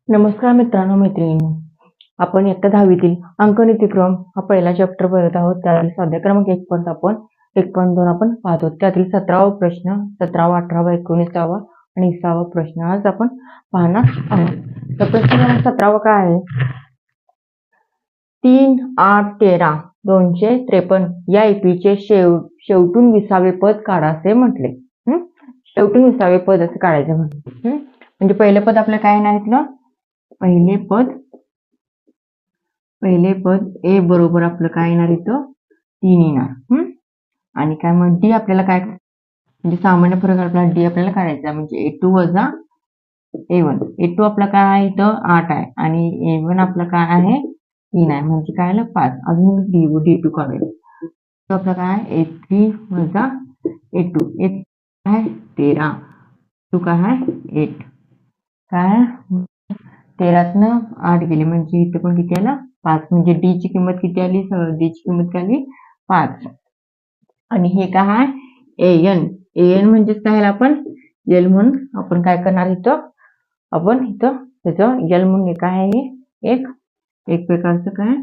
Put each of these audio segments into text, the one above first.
नमस्कार मित्रांनो मैत्रिणींनो, आपण इयत्ता 10वीतील अंकनीतिक्रम हा पहिला चॅप्टर बघत आहोत. त्यातील स्वाध्याय क्रमांक 1 पर्यंत आपण 1.2 आपण पाहतो. त्यातील 17वा प्रश्न, 17वा, 18वा, 19वा आणि 20वा प्रश्न आज आपण पाहणार आहोत. तर प्रश्न क्रमांक 17वा काय आहे? 3, 8, 13, 253 या इपीचे शेवटून 20वे पद काढा असे म्हटले. शेवटून 20वे पद असं काढायचं म्हटलं. म्हणजे पहिलं पद आपलं काय येणार इथलं? पहिले पद ए बरोबर आपलं काय येणार इथं 3 येणार. आणि काय मग डी आपल्याला काय म्हणजे सामान्य फरक आपल्याला डी आपल्याला काढायचा म्हणजे A2 वजा A1. A2 आपला काय आहे इथं 8 आहे आणि A1 आपला काय आहे 3 आहे म्हणजे काय आलं 5. अजून D2 काढायचं. तर आपला काय आहे A3 वजा A2. A काय 13, 2 काय आहे 8. काय 13तनं 8 गेले म्हणजे इथे पण किती आला 5. म्हणजे डी ची किंमत किती आली? डी ची किंमत काय आली 5. आणि हे काय आहे AN म्हणजेच काय आपण L म्हणून आपण काय करणार इथं? आपण इथं त्याचं L म्हणून काय आहे एक प्रकारचं काय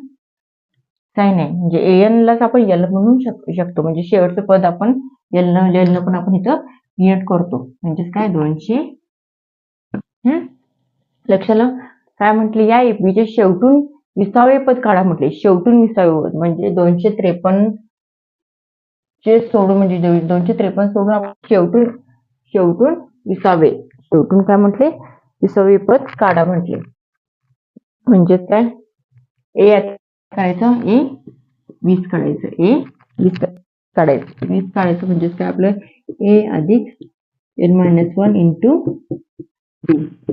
साइन आहे. म्हणजे AN लाच आपण L म्हणून शकतो. म्हणजे शेवटचं पद आपण L न पण आपण इथं क्रिएट करतो. म्हणजेच काय 200 लक्षाला काय म्हटले? या एपीचे शेवटून 20वे पद काढा म्हटले. शेवटून 20वे पद म्हणजे 253 चे सोडून म्हणजे 253 सोडून आपण शेवटून 20वे शेवटून काय म्हटले 20वे पद काढा म्हटले. म्हणजेच काय ए करायचं A20 काढायचं. A20 काढायचं. 20 काढायचं म्हणजेच काय आपलं A अधिक N-1 इंटू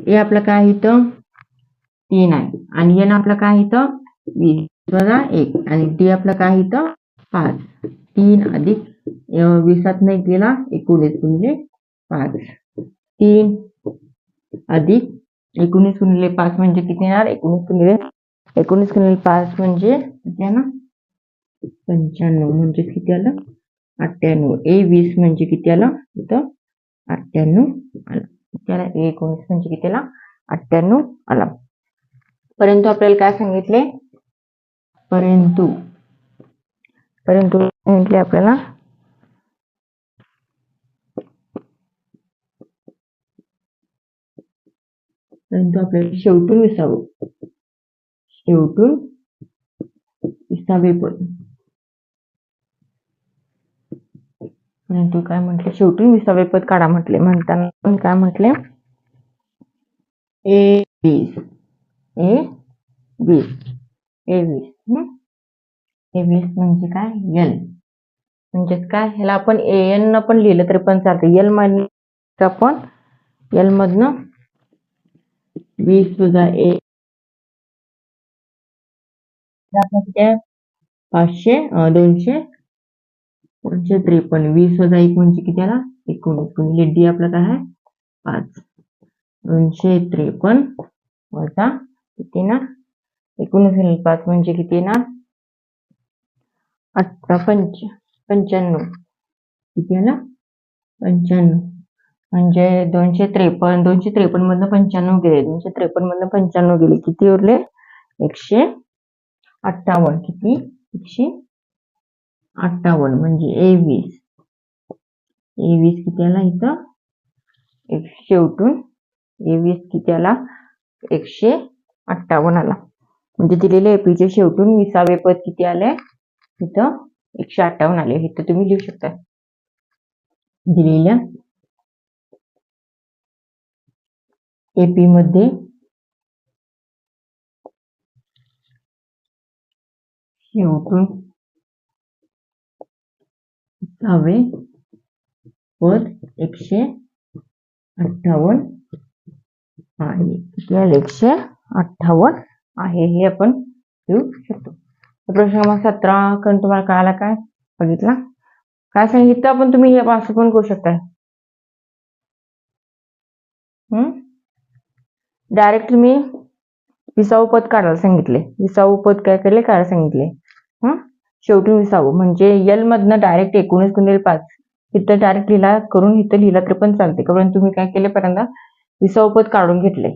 ए आपला काय इथं 3 आहे आणि N आपला काय इथं 20 वजा 1 आणि डी आपला काय इथं 5. 3 अधिक 20 नाही गेला 19 गुणिले 5. 3 अधिक 19 गुणिले 5 म्हणजे किती येणार? 19 गुणिले 5 म्हणजे किती येणार? 95 म्हणजे किती आलं 98. A20 म्हणजे किती आलं इथं 98 आलं. त्याला 19 म्हणजे किती आला 98 आला. परंतु आपल्याला काय सांगितले? परंतु सांगितले आपल्याला शेवटून 20वे पद. परंतु काय म्हटले? शेवटून 20वे पद काढा म्हटले. म्हणताना पण काय म्हटले? A20 म्हणजे काय L म्हणजेच काय ह्याला आपण AN न पण लिहिलं तरी पण चालतं. L म्हणजे आपण L मधनं 20 वजा A 253 20 वजा 1 म्हणजे किती आला 19 गुणिले डी आपला काय आहे 5. 253 वजा किती ना 19 गुणिले 5 म्हणजे किती येणार 95 किती आला 95 म्हणजे 253 मधनं 95 गेले. 253 मधनं 95 गेले किती उरले 158. किती 158 म्हणजे A20 किती आला इथं शेवटून A20 किती आला 158 आला. म्हणजे दिलेल्या एपीचे शेवटून 20वे पद किती आले इथं 158 आले. इथं तुम्ही लिहू शकता दिलेल्या एपी मध्ये शेवटून 20वे पद 158 आहे. किती आले 158 आहे हे आपण लिहू शकतो. प्रश्न क्रमांक 17 कडून तुम्हाला कळाला काय बघितला काय सांगितलं आपण तुम्ही हे असं पण करू शकता. डायरेक्ट तुम्ही 20वे पद काढायला सांगितले. 20वे पद काय केले काढायला सांगितले. शेवटी 20वे म्हणजे L मधनं डायरेक्ट 19 गुणिले 5 इथं डायरेक्ट लिहिला करून इथं लिहिला तरी पण चालते. कारण तुम्ही काय केले पहिल्यांदा 20वे पद काढून घेतले.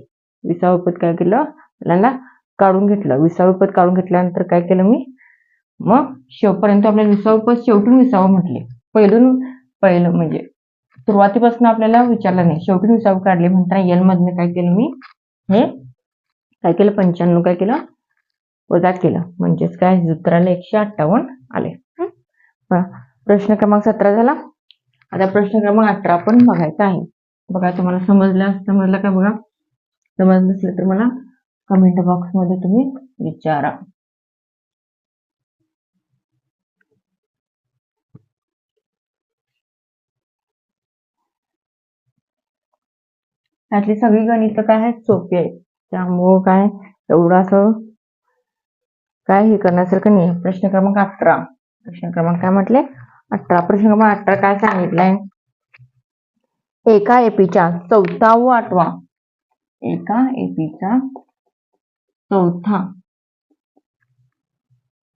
20वे पद काय केलं आपल्याला काढून घेतलं. 20वे पद काढून घेतल्यानंतर काय केलं मी मग शेवटपर्यंत आपल्याला 20वे पद शेवटून 20वे म्हटले. पहिलं म्हणजे सुरुवातीपासून आपल्याला विचारलं नाही, शेवटून 20वे काढले म्हणताना एल मधनं काय केलं मी हे काय केलं 95 काय केलं वजा केलं म्हणजेच काय उत्तराला 158 आले. प्रश्न क्रमांक 17 झाला. आता प्रश्न क्रमांक 18 आपण बघायचा आहे. बघा तुम्हाला समजलं का बघा. समजलं नसेल तर मला कमेंट बॉक्स मध्ये तुम्ही विचारा. त्यातली सगळी गणित काय आहेत सोपी आहेत, त्यामुळं काय एवढं असं काय हे करण्यासारखं नाही. प्रश्न क्रमांक 18 प्रश्न क्रमांक काय म्हटले 18. प्रश्न क्रमांक 18 काय सांगितलंय एका एपीच्या चौथा व आठवा एका एपीचा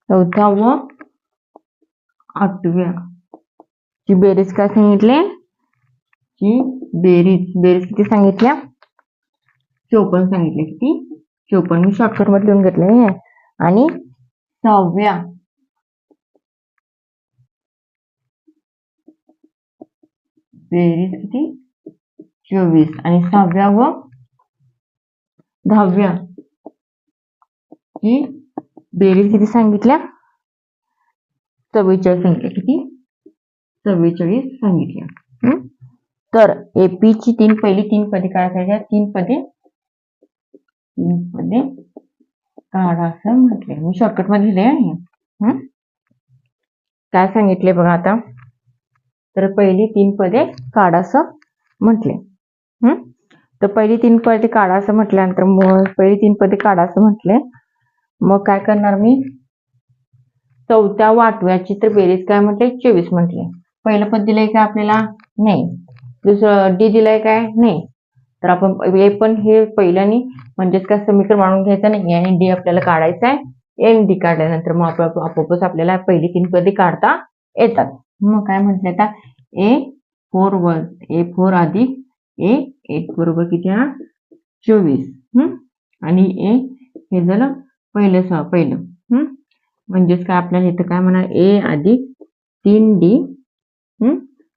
चौथा व आठव्या ची बेरीज काय सांगितले ची बेरीज किती सांगितल्या 54 सांगितले. किती 54 मी शॉर्टकट मध्ये लिहून घेतले. आणि 6व्या बेरीज किती 24 आणि 6व्या व 10व्या ची बेरीज किती सांगितल्या 44 सांगितल्या. किती 44 सांगितल्या. तर एपी ची पहिली तीन पदे काढायच्या. तीन पदे काढा असं म्हटले. मी शॉर्टकट मध्ये लिहिले. काय सांगितले बघा आता. तर पहिली 3 पदे काढा असं म्हटले. तर पहिली 3 पदे काढा असं म्हटल्यानंतर मग पहिली 3 पदे काढा असं म्हटले. मग काय करणार मी चौथ्या व आठव्याची तर बेरीज काय म्हटले 24 म्हटले. पहिलं पद दिलंय का आपल्याला नाही. दुसरं डी दिलंय काय नाही. तर आपण हे पण हे पहिल्याने म्हणजेच काय समीकरण मांडून घ्यायचं नाही आणि डी आपल्याला काढायचं आहे. एन डी काढल्यानंतर मग आपोआपच आपल्याला पहिली 3 पदे काढता येतात. मग काय म्हटलं आता A4 अधिक A8 बरोबर किती आहे 24. आणि हे झालं पहिलं. म्हणजेच काय आपल्याला इथं काय म्हणा A अधिक 3D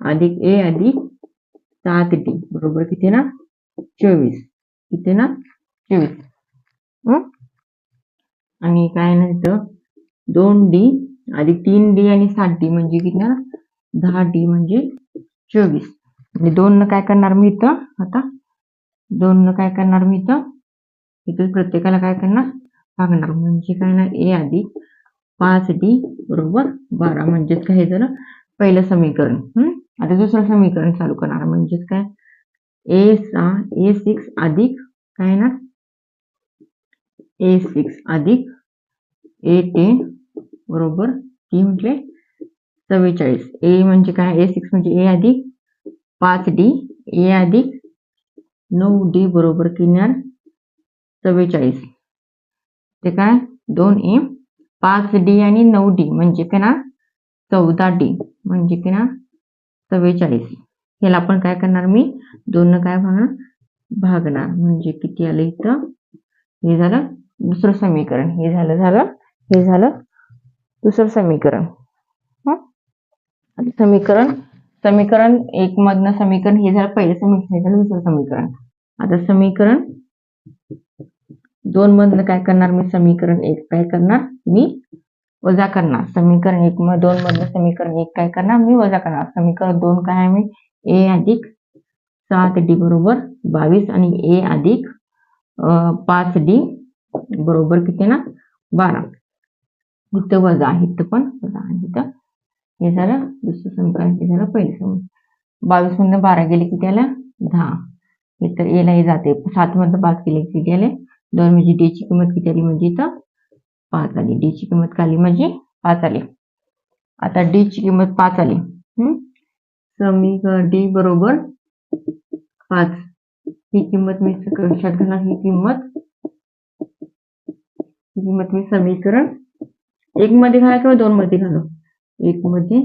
अधिक A अधिक 7D बरोबर किती ना 24. किती ना 24. आणि काय ना इथं 2D अधिक 3D आणि 7D म्हणजे किती ना 10D म्हणजे 24. म्हणजे 2 न काय करणार मी इथं आता 2 न काय करणार मी इथं प्रत्येकाला काय करणार भागणार. म्हणजे काय ना A अधिक 5D बरोबर 12 म्हणजेच काय झालं पहिलं समीकरण. आता दुसरं समीकरण चालू करणार म्हणजेच काय A6 अधिक काय ना A6 अधिक A10 बरोबर ती म्हटले 44. A म्हणजे काय A6 म्हणजे A अधिक 5D A अधिक 9D बरोबर किती 44. ते काय 2A 5D आणि 9D म्हणजे काय ना 14D म्हणजे की ना 44. याला आपण काय करणार मी 2 न काय भागणार म्हणजे किती आलं इथं हे झालं दुसरं समीकरण. हे झालं दुसरं समीकरण. समीकरण 1 मधनं समीकरण हे झालं पहिलं समीकरण. हे झालं दुसरं समीकरण. आता समीकरण 2 मधनं काय करणार मी समीकरण 1 काय करणार मी वजा करणार. समीकरण 2 मधलं समीकरण 1 काय करणार मी वजा करणार. समीकरण 2 काय आहे मी A अधिक 7D बरोबर 22 आणि A अधिक 5D बरोबर किती ना 12. इथं वजा इथं पण वजा आणि इथं हे झालं दुसरं समीकरण. हे झालं पहिलं समीकरण. 22 मधनं 12 गेले किती आलं 10. इथं A ला जाते 7 मधनं 5 गेले किती आले 2 म्हणजे D ची किंमत किती आली म्हणजे इथं 5 आली. D ची किंमत काय आली म्हणजे 5 आली. आता D ची किंमत 5 आली. समीकरण D बरोबर 5 ही किंमत मी लक्षात घेणार. ही किंमत मी समीकरण 1 मध्ये घाला किंवा 2 मध्ये घालू. 1 मध्ये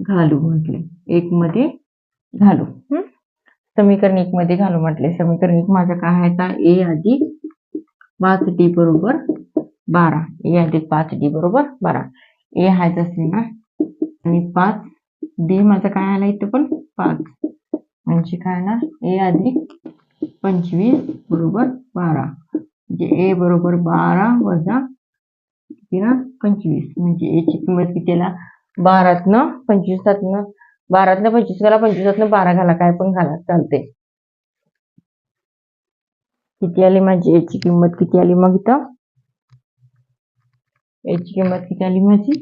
घालू म्हटले 1 मध्ये घालू. समीकरण 1 मध्ये घालू म्हटले. समीकरण 1 माझं काय आहे आता ए अधिक 5d बरोबर 12. ए अधिक 5d बरोबर 12. ए हायच असले ना आणि 5d माझं काय आला इथं पण 5 म्हणजे काय ना ए अधिक 25 बरोबर 12. म्हणजे ए बरोबर 12 वजा 25 म्हणजे याची किंमत किती आला 12तनं 25 12तनं 25 घाला 25तनं 12 घाला काय पण घाला चालते. किती आली माझी याची किंमत किती आली मग इथं याची किंमत किती आली माझी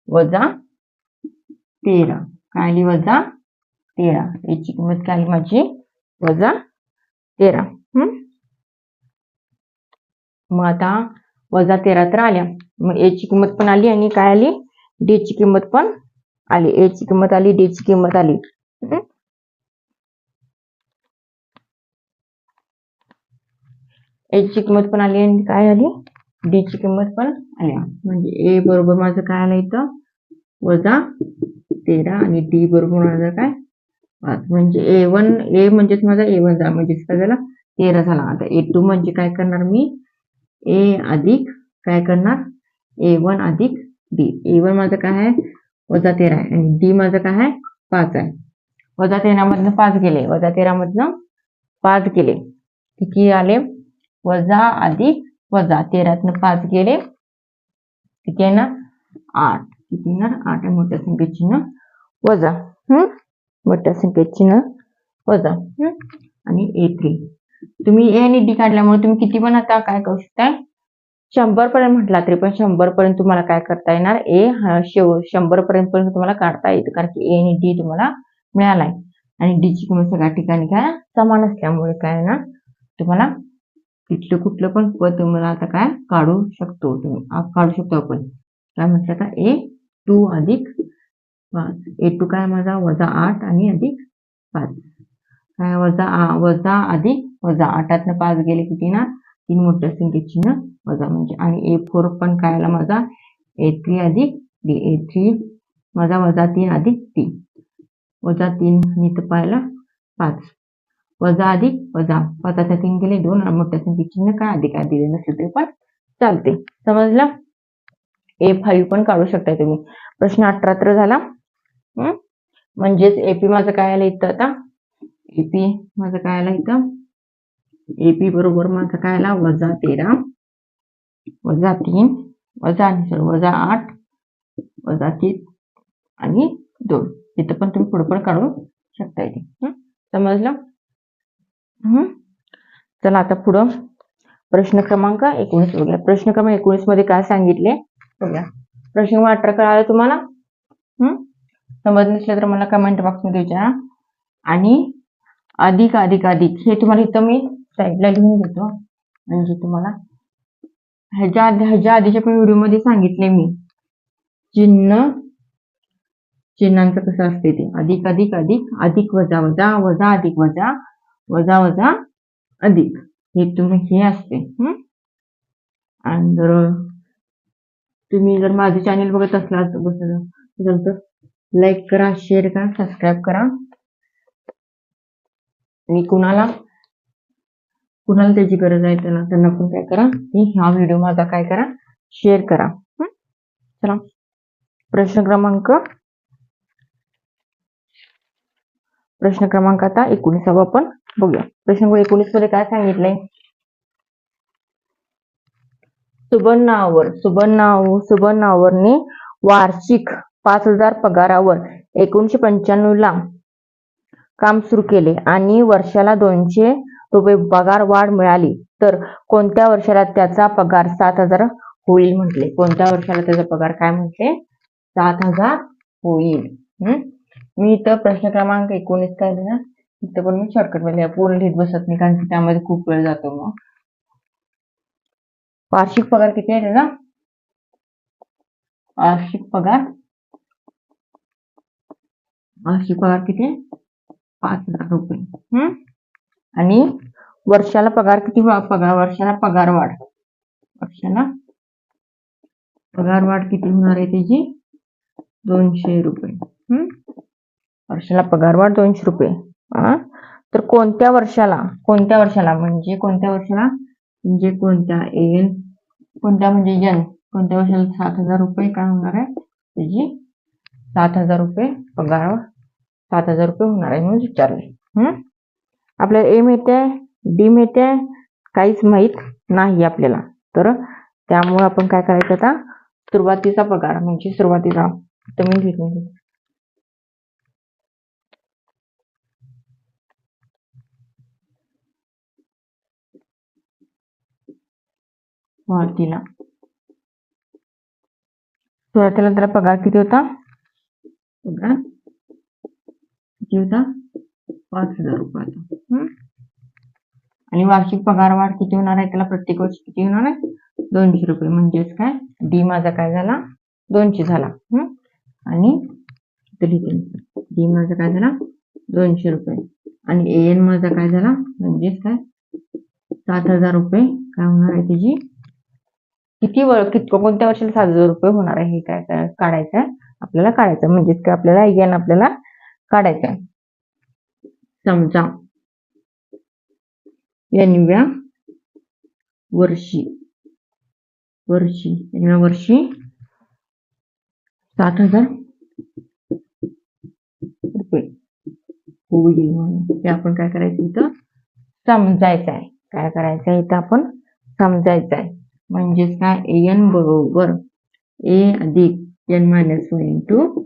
वजा 13. काय आली वजा 13. याची किंमत काय आली माझी वजा 13. मग आता वजा 13 तर आल्या. मग एची किंमत पण आली आणि काय आली डी ची किंमत पण आली. ए ची किंमत आली डी ची किंमत आली. ए ची किंमत पण आली आणि काय आली डी ची किंमत पण आली. म्हणजे ए बरोबर माझं काय आलं इथं वजा 13 आणि डी बरोबर माझं काय 5. म्हणजे A1 ए म्हणजेच माझा A1 झाला म्हणजेच काय झाला 13 झाला. आता A2 म्हणजे काय करणार मी ए अधिक काय करणार A1 अधिक डी. A1 माझं काय आहे वजा 13 आहे आणि डी माझं काय आहे 5 आहे. वजा 13 मधनं 5 गेले वजा 13 मधनं 5 गेले किती आले वजा अधिक वजा 13तनं 5 गेले किती आहे ना 8. किती येणार 8 आहे मोठ्या संख्येत चिन्ह वजा मोठ्या संख्येत चिन्ह वजा आणि A3. तुम्ही ए आणि डी काढल्यामुळे तुम्ही किती पण आता काय करू शकताय 100 पर्यंत म्हटला तरी पण 100 पर्यंत तुम्हाला काय करता येणार ए 100 पर्यंत तुम्हाला काढता येतं कारण की ए आणि डी तुम्हाला मिळालाय आणि डी ची किंमत सगळ्या ठिकाणी काय समान असल्यामुळे काय ना तुम्हाला कुठलं पण पद तुम्हाला आता काय काढू शकतो आपण काय म्हटलं आता A2 अधिक 5. A2 काय माझा वजा 8 आणि अधिक 5 काय वजा अधिक वजा 8तनं 5 गेले किती ना 3 मोठ्या संख्येत चिन्ह वजा म्हणजे आणि A4 पण काय आला माझा A3 अधिक डी. A3 माझा वजा 3 अधिक 3 वजा 3 आणि इथं पाहिला 5 वजा अधिक वजा 5च्या 3 गेले 2 मोठ्या संख्येत चिन्ह काय अधिक आहे दिले नसले तरी पण चालते. समजलं. A5 पण काढू शकताय तुम्ही. प्रश्न 18 तर झाला. म्हणजेच एपी माझं काय आलं इथं आता एपी माझं काय आलं इथं एपी बरोबर माझं काय आला वजा 13 वजा 3 वजा 8 वजा 3 आणि 2. इथं पण तुम्ही पुढे पण काढू शकता इथे. समजलं. चला आता पुढं प्रश्न क्रमांक 19 बघूया. प्रश्न क्रमांक 19 मध्ये काय सांगितले बघूया. प्रश्न क्रमांक 18 कळालं तुम्हाला समज नसलं तर मला कमेंट बॉक्स मध्ये विचारा. आणि अधिक अधिक अधिक हे तुम्हाला इथं मी साईडला लिहून देतो म्हणजे तुम्हाला ह्याच्या आधीच्या पण व्हिडिओ मध्ये सांगितले मी चिन्हांचं कसं असते ते अधिक अधिक अधिक अधिक वजा वजा वजा अधिक वजा वजा वजा अधिक हे तुम्ही हे असते. आणि जर तुम्ही जर माझे चॅनल बघत असला तर लाईक करा शेअर करा सबस्क्राईब करा आणि कुणाला त्याची गरज आहे त्यांना पण काय करा हा व्हिडिओ माझा काय करा शेअर करा. चला प्रश्न क्रमांक आता 19 आपण बघूया. प्रश्न 19 मध्ये काय सांगितलंय सुबर्णावरने वार्षिक 5000 पगारावर 1995 ला काम सुरू केले आणि वर्षाला 200 रुपये पगार वाढ मिळाली तर कोणत्या वर्षाला त्याचा पगार 7000 होईल म्हटले. कोणत्या वर्षाला त्याचा पगार काय म्हटले 7000 होईल. मी इथं प्रश्न क्रमांक 19 काय लिहिला इथं पण मी शॉर्टकट मध्ये पूर्ण लिहित बसत नाही कारण की त्यामध्ये खूप वेळ जातो. मग वार्षिक पगार किती आहे त्याचा वार्षिक पगार किती 5000 रुपये. आणि वर्षाला पगार किती वर्षाला पगार वाढ किती होणार आहे त्याची 200 रुपये. वर्षाला पगार वाढ 200 रुपये. तर कोणत्या वर्षाला म्हणजे कोणत्या वर्षाला म्हणजे कोणत्या एन कोणत्या म्हणजे एन कोणत्या वर्षाला 7,000 रुपये काय होणार आहे त्याची 7,000 रुपये पगार 7,000 रुपये होणार आहे म्हणून विचारले. आपल्याला ए माहिती आहे डी माहिती आहे काहीच माहित नाही आपल्याला. तर त्यामुळे आपण काय करायचं आता सुरुवातीचा पगार म्हणजे सुरुवातीचा सुरुवातीला त्याला पगार किती होता? पगार किती होता? 5,000 रुपये. आणि वार्षिक पगार वाढ किती होणार आहे त्याला प्रत्येक वर्षी किती होणार आहे? 200 रुपये. म्हणजेच काय डी माझा काय झाला 200 झाला. आणि डी माझा काय झाला 200 रुपये आणि एन माझा काय झाला म्हणजेच काय 7,000 रुपये काय होणार आहे त्याची कोणत्या वर्षाला 7,000 रुपये होणार आहे हे काय काढायचं आहे आपल्याला काढायचं म्हणजेच काय आपल्याला एन आपल्याला काढायचं आहे. समजा एनव्या वर्षी 7,000 रुपये होईल म्हणून ते आपण काय करायचं इथं समजायचं आहे. काय करायचं आहे इथं आपण समजायचं आहे. म्हणजेच काय एन बरोबर ए अधिक एन मायनस 1 इंटू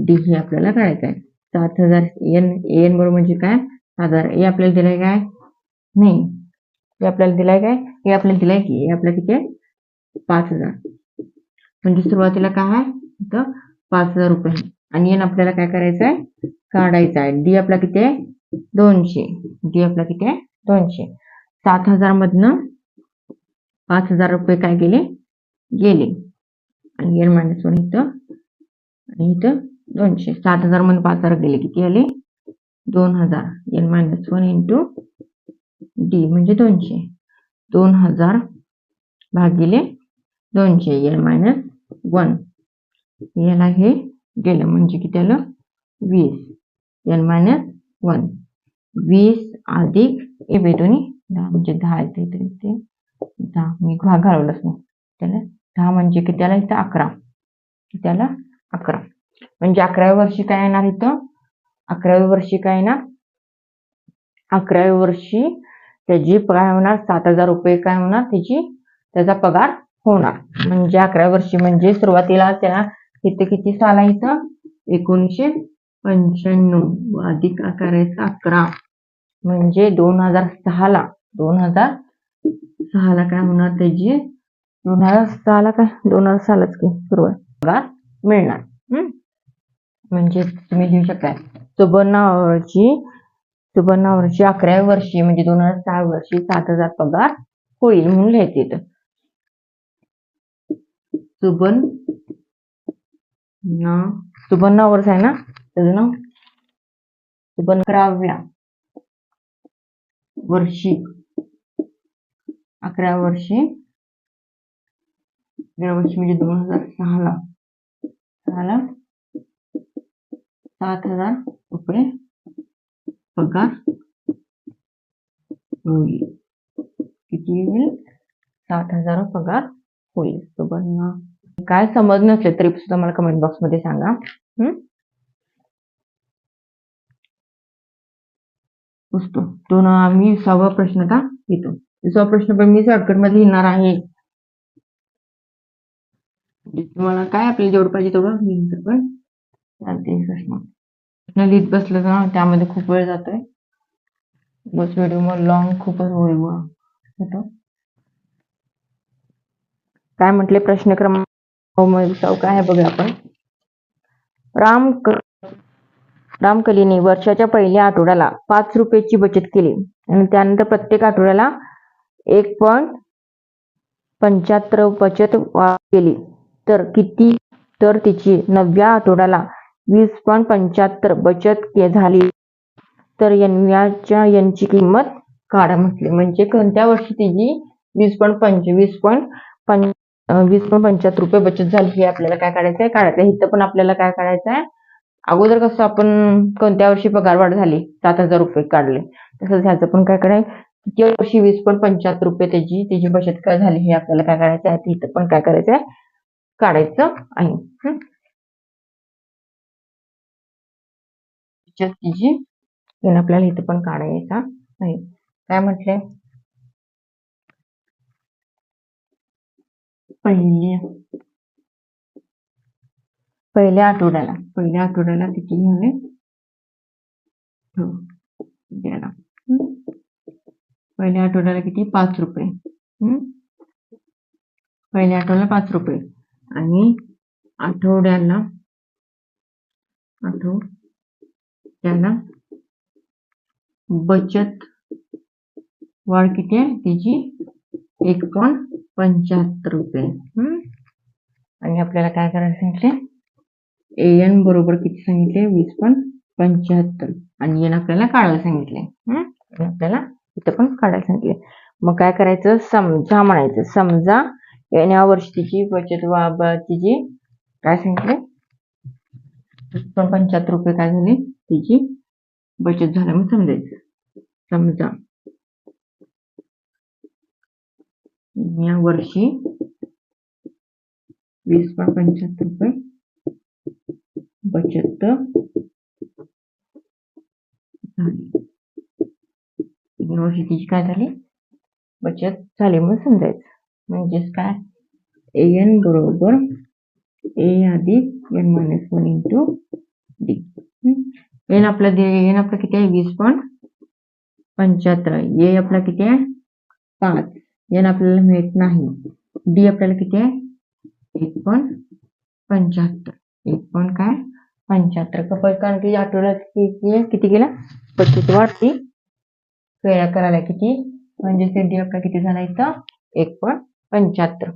डी हे आपल्याला काढायचं आहे. 7,000 एन बरोबर म्हणजे काय 7,000 ए आपल्याला दिलाय काय नाही हे आपल्याला दिलाय काय हे आपल्याला दिलाय की हे आपल्याला किती आहे 5,000 म्हणजे सुरुवातीला काय आहे इथं 5,000 रुपये आणि एन आपल्याला काय करायचं आहे काढायचं आहे. डी आपला किती आहे 200. डी आपला किती आहे 200. 7,000 मधनं 5,000 रुपये काय गेले आणि एन मायनस 1 इथं आणि इथं 200. 7,000 मधून 5,000 गेले किती आले 2,000 एन मायनस 1 इंटू डी म्हणजे 200. 2,000 भागिले 200 एन मायनस 1 याला हे गेलं म्हणजे किती आलं 20 एन मायनस 1 20 अधिक ए बेदोनी 10 म्हणजे 10 येते ते 10 मी घालवलंच नाही त्याला 10 म्हणजे किती आला इथं 11 किती आला 11 म्हणजे 11व्या वर्षी काय येणार इथं 11व्या वर्षी काय येणार 11व्या वर्षी त्याची काय होणार 7,000 रुपये काय होणार त्याचा पगार होणार. म्हणजे 11व्या वर्षी म्हणजे सुरुवातीला त्याला इथं किती साल आहे इथं 1995 अधिक करायचं 11 म्हणजे 2006 ला काय होणार त्याची 2006 ला काय 2006 लाच की सुरुवात पगार मिळणार. म्हणजे तुम्ही लिहू शकता सुबर्णावरची 11व्या वर्षी म्हणजे 2006 वर्षी 7,000 पगार होईल म्हणून लिहायचे इथं. सुबर्णावरच आहे ना त्याचं नाव 11व्या वर्षी 11व्या वर्षी म्हणजे 2006 ला 7,000 रुपये पगार होईल. किती होईल 7,000 पगार होईल. सुबर्णा काय समज नसले तरी सुद्धा मला कमेंट बॉक्स मध्ये सांगा. तो ना आम्ही 6वा प्रश्न का घेतो 6वा प्रश्न पण मी शॉर्टकट मध्ये लिहिणार आहे. तुम्हाला काय आपल्याला जेवढं पाहिजे तेवढं लिहिलं पण चालते. प्रश्न लिहित बसलं तर त्यामध्ये खूप वेळ जातोय. बस व्हिडिओ मग लॉंग खूपच होतो. काय म्हटले प्रश्न क्रमांक काय आहे बघा आपण. रामकलीने वर्षाच्या पहिल्या आठवड्याला 5 रुपयाची बचत केली आणि त्यानंतर प्रत्येक आठवड्याला 1.75 बचत केली तर तिची 9व्या आठवड्याला 20.75 बचत झाली तर यांची किंमत काढा म्हटली. म्हणजे कोणत्या वर्षी तिची 20.75 रुपये बचत झाली हे आपल्याला काय काढायचं आहे इथं पण आपल्याला काय काढायचं आहे अगोदर कसं आपण कोणत्या वर्षी पगार वाढ झाली 7,000 रुपये काढले, तसंच ह्याचं पण काय करायचं, किती वर्षी 20.75 रुपये त्याची बचत काय झाली हे आपल्याला काय करायचं आहे, इथं पण काय करायचं आहे, काढायचं आहे. बचत तिची आपल्याला इथं पण काढायचा आहे. काय म्हटलंय, पहिल्या आठवड्याला किती झाले द्यायला, पहिल्या आठवड्याला किती 5 रुपये, पहिल्या आठवड्याला 5 रुपये आणि आठवड्याला बचत वाढ किती आहे त्याची 1.75 रुपये. आणि आपल्याला काय करायला सांगितले, एन बरोबर किती सांगितले 20.75 आणि एन आपल्याला काढायला सांगितले. आपल्याला इथं पण काढायला सांगितले. मग काय करायचं, समजा म्हणायचं, समजा या वर्षीची बचत तिची काय सांगितले 20.75 रुपये काय झाले तिची बचत झाला मग समजायचं. समजा या वर्षी 20.75 रुपये बचत झाली, या वर्षी तिची काय झाली बचत झाली मग समजायचं. म्हणजेच काय, एन बरोबर ए अधिक N minus 1 into D. N आपला किती आहे 20.75, ए आपला किती आहे 5, एन आपल्याला मिळत नाही, डी आपल्याला किती आहे 1.75, 1.75 कारण की आठवड्यात किती गेला बचत वाढती करायला किती, म्हणजे डी आपला किती झाला इथं 1.75.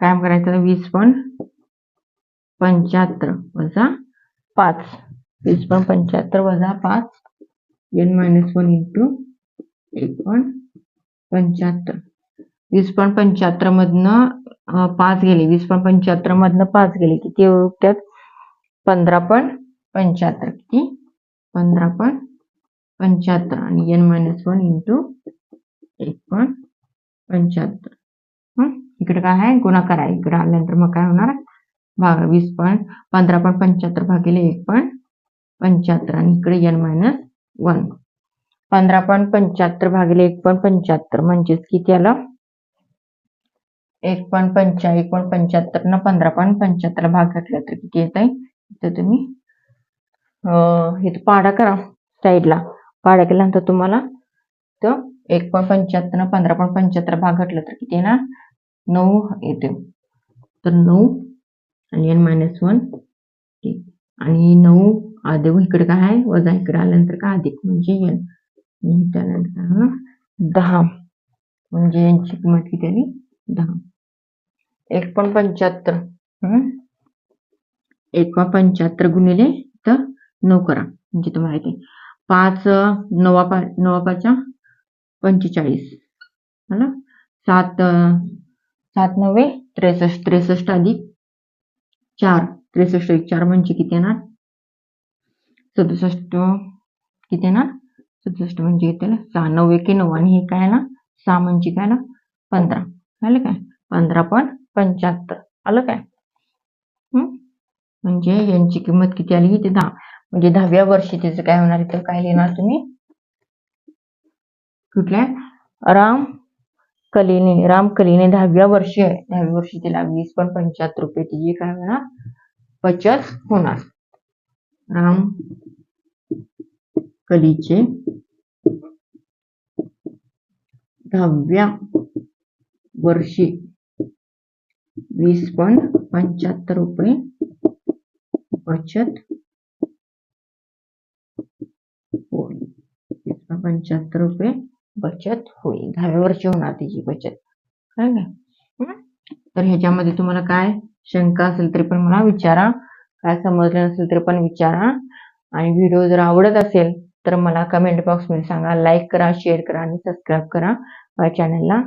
काय करायचं 20.75 वजा 5, 20.75 वजा 5 एन मायनस 1 इंटू 1.75. 20.75 मधनं 5 गेले, 20.75 मधनं 5 गेले किती त्यात 15.75, किती 15.75 आणि एन मायनस 1 इंटू 1.75. इकडे काय आहे गुणाकार आहे, इकडे आल्यानंतर मग काय होणार 15.75 भागिले 1.75 आणि इकडे एन मायनस 1. 15.75 भागिले 1.75 म्हणजेच किती आलं 1.75 न 15.75 भाग घातला तर किती येत आहे, तर तुम्ही हे पाडा करा साईडला, पाडा केल्यानंतर तुम्हाला तर 1.75 न 15.75 भाग घातला तर किती येणार 9 येते. तर 9 आणि एन मायनस 1 आणि 9 अधिक इकडे काय आहे वजा, इकडे आल्यानंतर काय अधिक म्हणजे एन, त्यानंतर 10 म्हणजे यांची किंमत किती आली 10. 1.75 गुणिले तर 9 करा म्हणजे तुम्हाला येते 5 9 45 है 7 9 63 अधिक 4 63 अधिक 4 म्हणजे किती येणार 67, किती येणार 67 म्हणजे येते 6 9 1 9 आणि हे काय ना 6 म्हणजे काय ना 15 आलं काय 15.75 आलं काय. म्हणजे यांची किंमत किती आली ते 10, म्हणजे 10व्या वर्षी त्याचं काय होणार तर काय लिहिणार तुम्ही कुठल्या रामकलीने 10व्या वर्षी आहे, 10व्या वर्षी तिला 20.75 रुपये तिची काय होणार बचत होणार. रामकलीचे 10व्या वर्षी 20.75 रुपये बचत होईल, 20.75 रुपये बचत होईल, 10व्या वर्षी होणार तिची बचत. तर ह्याच्यामध्ये तुम्हाला काय शंका असेल तरी पण मला विचारा, काय समजलं नसेल तरी पण विचारा, आणि व्हिडिओ जर आवडत असेल तर मला कमेंट बॉक्स मध्ये सांगा, लाईक करा, शेअर करा आणि सबस्क्राईब करा माझ्या चॅनलला,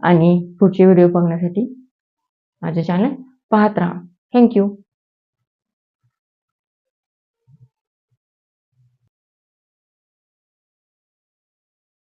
आणि पुढचे व्हिडिओ बघण्यासाठी माझे चॅनल पाहत राहा. थँक्यू.